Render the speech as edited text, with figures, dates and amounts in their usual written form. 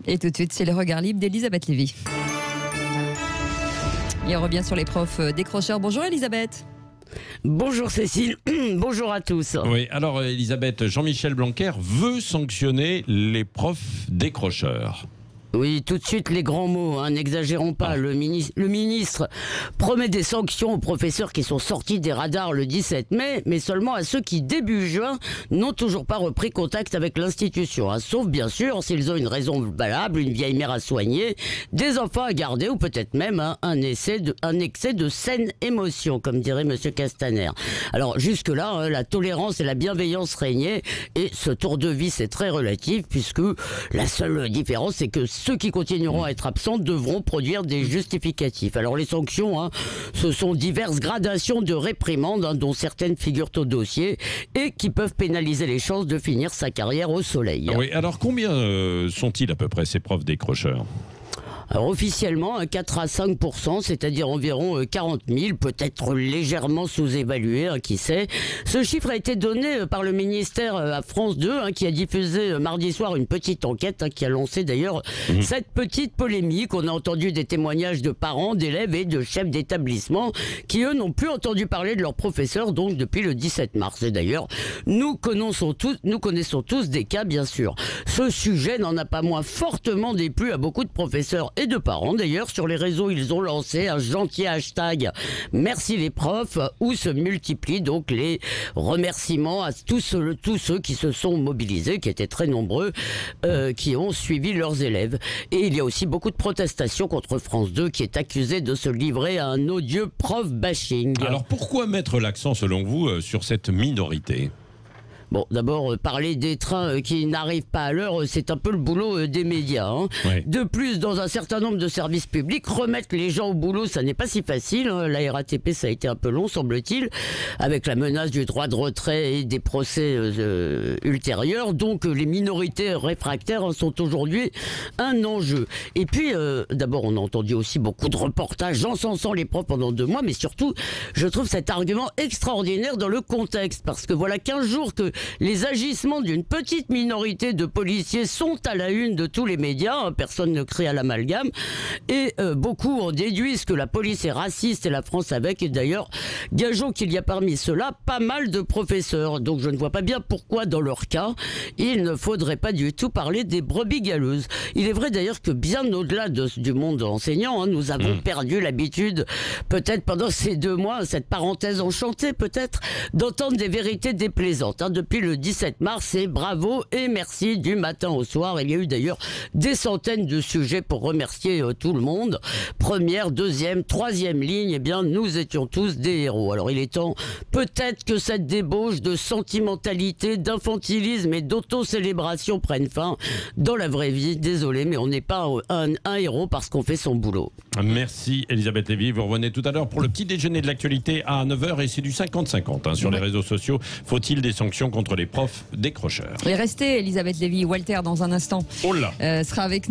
Et tout de suite, c'est le regard libre d'Elisabeth Lévy. Et on revient sur les profs décrocheurs. Bonjour Elisabeth. Bonjour Cécile, bonjour à tous. Oui, alors Elisabeth, Jean-Michel Blanquer veut sanctionner les profs décrocheurs. Oui, tout de suite les grands mots, n'exagérons pas. Le ministre promet des sanctions aux professeurs qui sont sortis des radars le 17 mai, mais seulement à ceux qui, début juin, n'ont toujours pas repris contact avec l'institution. Sauf bien sûr s'ils ont une raison valable, une vieille mère à soigner, des enfants à garder ou peut-être même un excès de saine émotion, comme dirait Monsieur Castaner. Alors jusque-là, la tolérance et la bienveillance régnaient, et ce tour de vis est très relatif, puisque la seule différence c'est que ceux qui continueront à être absents devront produire des justificatifs. Alors les sanctions, ce sont diverses gradations de réprimandes, dont certaines figurent au dossier et qui peuvent pénaliser les chances de finir sa carrière au soleil. Oui, alors combien sont-ils à peu près ces profs décrocheurs ? Alors officiellement, 4 à 5%, c'est-à-dire environ 40 000, peut-être légèrement sous-évalué, qui sait. Ce chiffre a été donné par le ministère à France 2, qui a diffusé mardi soir une petite enquête, qui a lancé d'ailleurs cette petite polémique. On a entendu des témoignages de parents, d'élèves et de chefs d'établissement qui, eux, n'ont plus entendu parler de leurs professeurs, donc depuis le 17 mars. Et d'ailleurs, nous connaissons tous des cas, bien sûr. Ce sujet n'en a pas moins fortement déplu à beaucoup de professeurs et de parents. D'ailleurs, sur les réseaux, ils ont lancé un gentil hashtag Merci les profs, où se multiplient donc les remerciements à tous ceux qui se sont mobilisés, qui étaient très nombreux, qui ont suivi leurs élèves. Et il y a aussi beaucoup de protestations contre France 2, qui est accusée de se livrer à un odieux prof bashing. Alors pourquoi mettre l'accent, selon vous, sur cette minorité ? Bon, d'abord, parler des trains qui n'arrivent pas à l'heure, c'est un peu le boulot des médias. Oui. De plus, dans un certain nombre de services publics, remettre les gens au boulot, ça n'est pas si facile. La RATP, ça a été un peu long, semble-t-il, avec la menace du droit de retrait et des procès ultérieurs. Donc, les minorités réfractaires sont aujourd'hui un enjeu. Et puis, d'abord, on a entendu aussi beaucoup de reportages encensant les profs pendant 2 mois, mais surtout, je trouve cet argument extraordinaire dans le contexte, parce que voilà 15 jours que les agissements d'une petite minorité de policiers sont à la une de tous les médias, personne ne crie à l'amalgame, et beaucoup en déduisent que la police est raciste et la France avec, et d'ailleurs, gageons qu'il y a parmi ceux-là pas mal de professeurs, donc je ne vois pas bien pourquoi dans leur cas, il ne faudrait pas du tout parler des brebis galeuses. Il est vrai d'ailleurs que bien au-delà du monde enseignant, nous avons perdu l'habitude, peut-être pendant ces 2 mois, cette parenthèse enchantée peut-être, d'entendre des vérités déplaisantes. Depuis le 17 mars, et bravo et merci du matin au soir. Il y a eu d'ailleurs des centaines de sujets pour remercier tout le monde. Première, deuxième, troisième ligne, eh bien nous étions tous des héros. Alors il est temps peut-être que cette débauche de sentimentalité, d'infantilisme et d'auto-célébration prenne fin dans la vraie vie. Désolé, mais on n'est pas un héros parce qu'on fait son boulot. Merci Elisabeth Lévy. Vous revenez tout à l'heure pour le petit déjeuner de l'actualité à 9h et c'est du 50-50 sur les réseaux sociaux. Faut-il des sanctions contre les profs décrocheurs? Et restez Elisabeth Lévy. Walter, dans un instant, Oh là sera avec nous.